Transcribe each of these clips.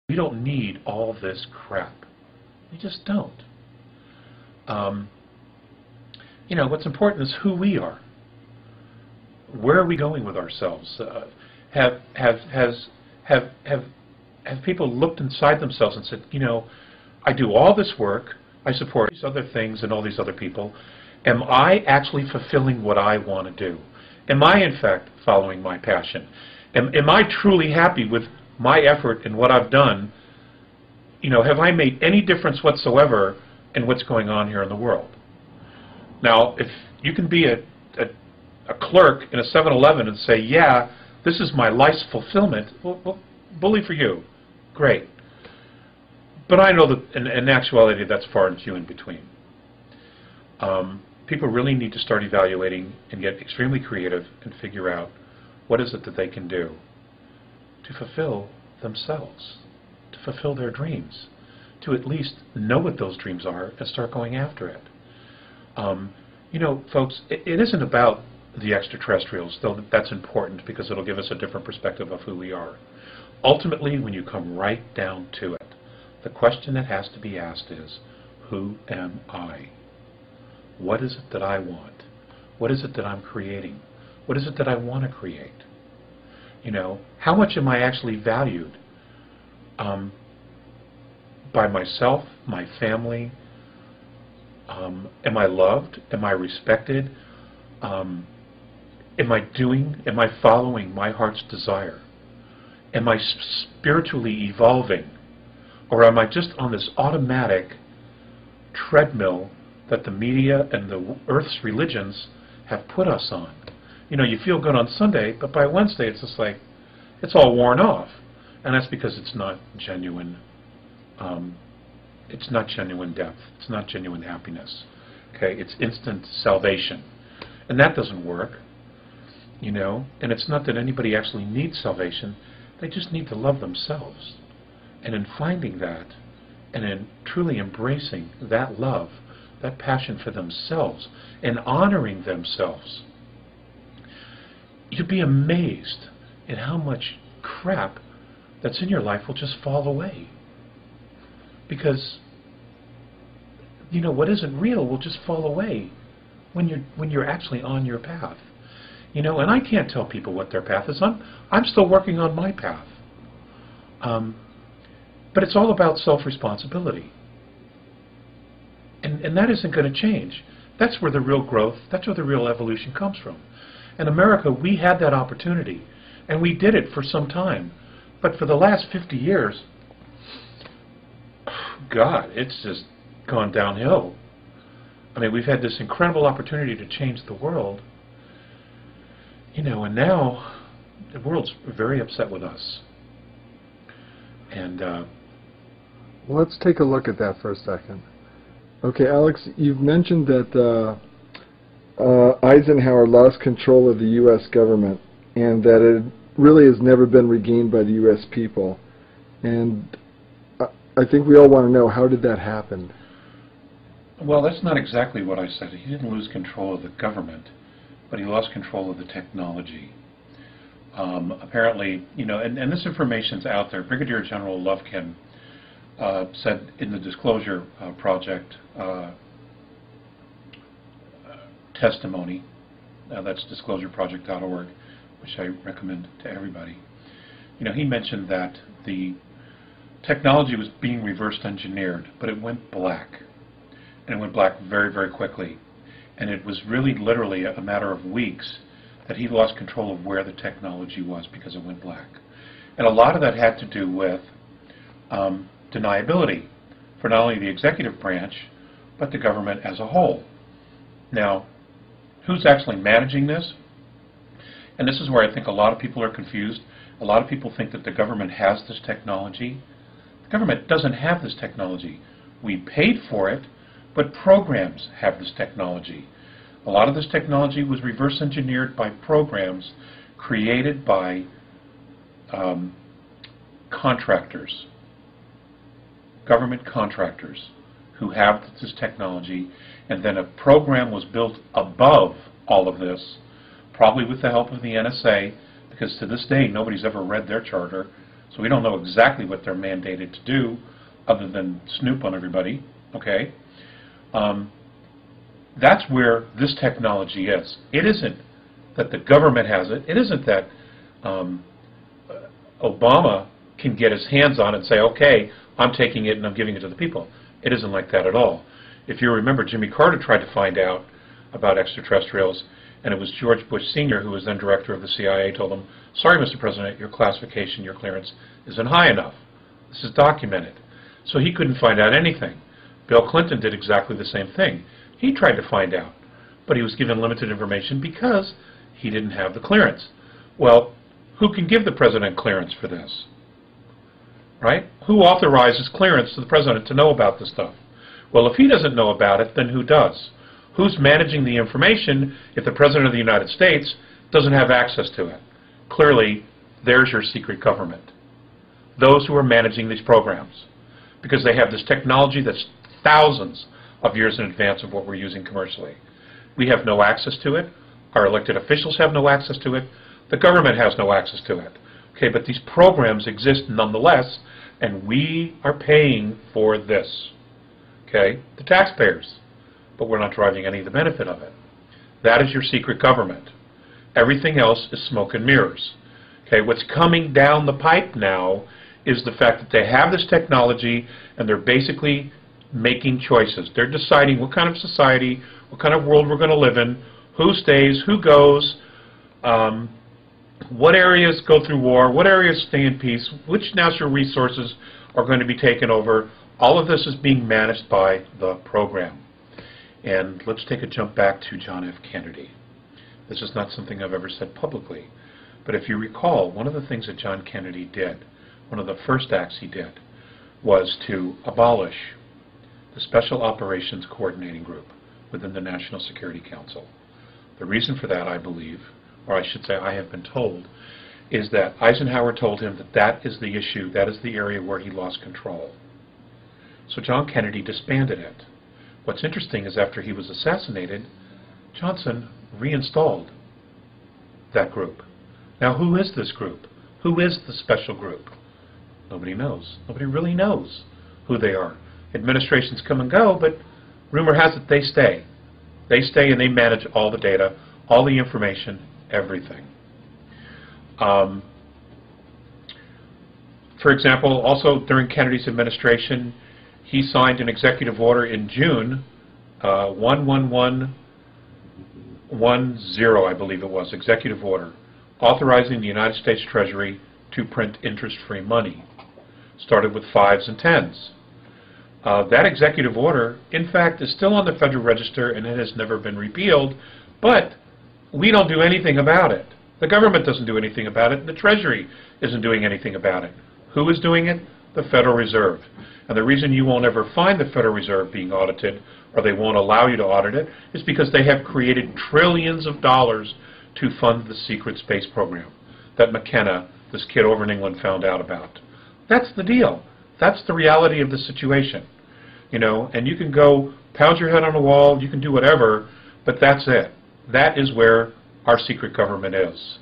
We don't need all this crap. We just don't. You know, what's important is who we are. Where are we going with ourselves? Have people looked inside themselves and said, you know, I do all this work, I support these other things and all these other people. Am I actually fulfilling what I want to do? Am I, in fact, following my passion? Am I truly happy with my effort and what I've done? You know, have I made any difference whatsoever in what's going on here in the world? Now, if you can be a clerk in a 7-Eleven and say, yeah, this is my life's fulfillment, well, bully for you. Great. But I know that in actuality that's far and few in between. People really need to start evaluating and get extremely creative and figure out what is it that they can do to fulfill themselves, to fulfill their dreams, to at least know what those dreams are and start going after it. You know, folks, it isn't about the extraterrestrials, though that's important because it'll give us a different perspective of who we are. Ultimately, when you come right down to it, the question that has to be asked is, who am I? What is it that I want? What is it that I'm creating? What is it that I want to create? You know, how much am I actually valued by myself, my family? Am I loved? Am I respected? Am I following my heart's desire? Am I spiritually evolving? Or am I just on this automatic treadmill that the media and the Earth's religions have put us on? You know, you feel good on Sunday, but by Wednesday it's just like, it's all worn off. And that's because it's not genuine. It's not genuine depth. It's not genuine happiness. Okay, it's instant salvation. And that doesn't work. You know, and it's not that anybody actually needs salvation. They just need to love themselves. And in finding that, and in truly embracing that love, that passion for themselves, and honoring themselves, you'd be amazed at how much crap that's in your life will just fall away. Because, you know, what isn't real will just fall away when you're actually on your path. You know, and I can't tell people what their path is. I'm still working on my path. But it's all about self-responsibility. And that isn't going to change. That's where the real growth, that's where the real evolution comes from. In America, we had that opportunity, and we did it for some time. But for the last 50 years, God, it's just gone downhill. I mean, we've had this incredible opportunity to change the world, you know, and now the world's very upset with us. And let's take a look at that for a second. Okay, Alex, you've mentioned that Eisenhower lost control of the U.S. government and that it really has never been regained by the U.S. people. And I think we all want to know, how did that happen? Well, that's not exactly what I said. He didn't lose control of the government, but he lost control of the technology. Apparently, you know, and this information's out there. Brigadier General Lufkin said in the Disclosure Project testimony, that's disclosureproject.org, which I recommend to everybody. You know, he mentioned that the technology was being reverse engineered, but it went black. And it went black very, very quickly. And it was really literally a matter of weeks that he lost control of where the technology was because it went black. And a lot of that had to do with deniability for not only the executive branch, but the government as a whole. Now, who's actually managing this? And this is where I think a lot of people are confused. A lot of people think that the government has this technology. The government doesn't have this technology. We paid for it, but programs have this technology. A lot of this technology was reverse engineered by programs created by contractors, government contractors who have this technology, and then a program was built above all of this, probably with the help of the NSA, because to this day nobody's ever read their charter, So we don't know exactly what they're mandated to do other than snoop on everybody, okay? That's where this technology is. It isn't that the government has it. It isn't that Obama can get his hands on it and say, okay, I'm taking it and I'm giving it to the people. It isn't like that at all. If you remember, Jimmy Carter tried to find out about extraterrestrials, and it was George Bush Sr., who was then director of the CIA, told him, sorry, Mr. President, your classification, your clearance isn't high enough. This is documented. So he couldn't find out anything. Bill Clinton did exactly the same thing. He tried to find out, but he was given limited information because he didn't have the clearance. Well, who can give the president clearance for this? Right? Who authorizes clearance to the president to know about this stuff? Well, if he doesn't know about it, then who does? Who's managing the information if the president of the United States doesn't have access to it? Clearly, there's your secret government. Those who are managing these programs. Because they have this technology that's thousands of years in advance of what we're using commercially. We have no access to it. Our elected officials have no access to it. The government has no access to it. Okay, but these programs exist nonetheless, and we are paying for this. Okay, the taxpayers. But we're not deriving any of the benefit of it. That is your secret government. Everything else is smoke and mirrors. Okay, what's coming down the pipe now is the fact that they have this technology and they're basically making choices. They're deciding what kind of society, what kind of world we're going to live in, who stays, who goes, what areas go through war, what areas stay in peace, which natural resources are going to be taken over. All of this is being managed by the program. And let's take a jump back to John F. Kennedy. This is not something I've ever said publicly, but if you recall, one of the things that John Kennedy did, one of the first acts he did, was to abolish the Special Operations Coordinating Group within the National Security Council. The reason for that, I believe, or I should say I have been told, is that Eisenhower told him that that is the issue, that is the area where he lost control. So John Kennedy disbanded it. What's interesting is after he was assassinated, Johnson reinstalled that group. Now who is this group? Who is the special group? Nobody knows. Nobody really knows who they are. Administrations come and go, but rumor has it they stay. They stay and they manage all the data, all the information, everything. For example, also during Kennedy's administration, he signed an executive order in June, 11110, I believe it was, executive order, authorizing the United States Treasury to print interest-free money. Started with 5s and 10s. That executive order, in fact, is still on the Federal Register and it has never been repealed, but we don't do anything about it. The government doesn't do anything about it. The Treasury isn't doing anything about it. Who is doing it? The Federal Reserve. And the reason you won't ever find the Federal Reserve being audited, or they won't allow you to audit it, is because they have created trillions of dollars to fund the secret space program that McKenna, this kid over in England, found out about. That's the deal. That's the reality of the situation. You know, and you can go pound your head on a wall, you can do whatever, but that's it. That is where our secret government is.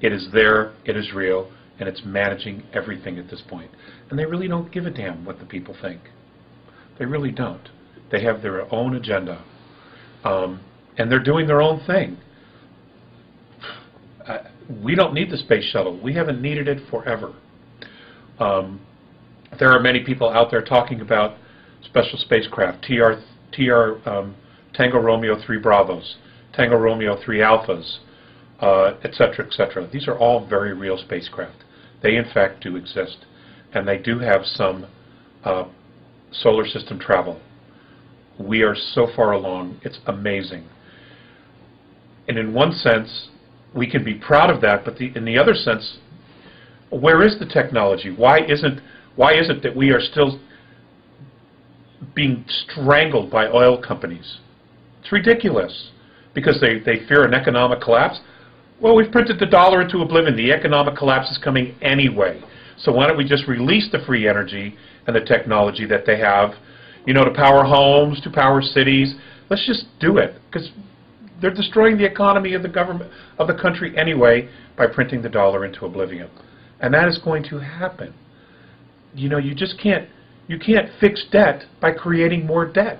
It is there, it is real, and it's managing everything at this point. And they really don't give a damn what the people think. They really don't. They have their own agenda. And they're doing their own thing. We don't need the space shuttle. We haven't needed it forever. There are many people out there talking about special spacecraft, Tango Romeo 3 Bravos, Tango Romeo 3 Alphas, etc., etc. These are all very real spacecraft. They, in fact, do exist. And they do have some solar system travel. We are so far along, it's amazing. And in one sense, we can be proud of that, but in the other sense, where is the technology? Why is it that we are still being strangled by oil companies? It's ridiculous. Because they fear an economic collapse? Well, we've printed the dollar into oblivion. The economic collapse is coming anyway. So why don't we just release the free energy and the technology that they have, you know, to power homes, to power cities. Let's just do it, because they're destroying the economy of the government, of the country anyway, by printing the dollar into oblivion. And that is going to happen. You know, you just can't fix debt by creating more debt.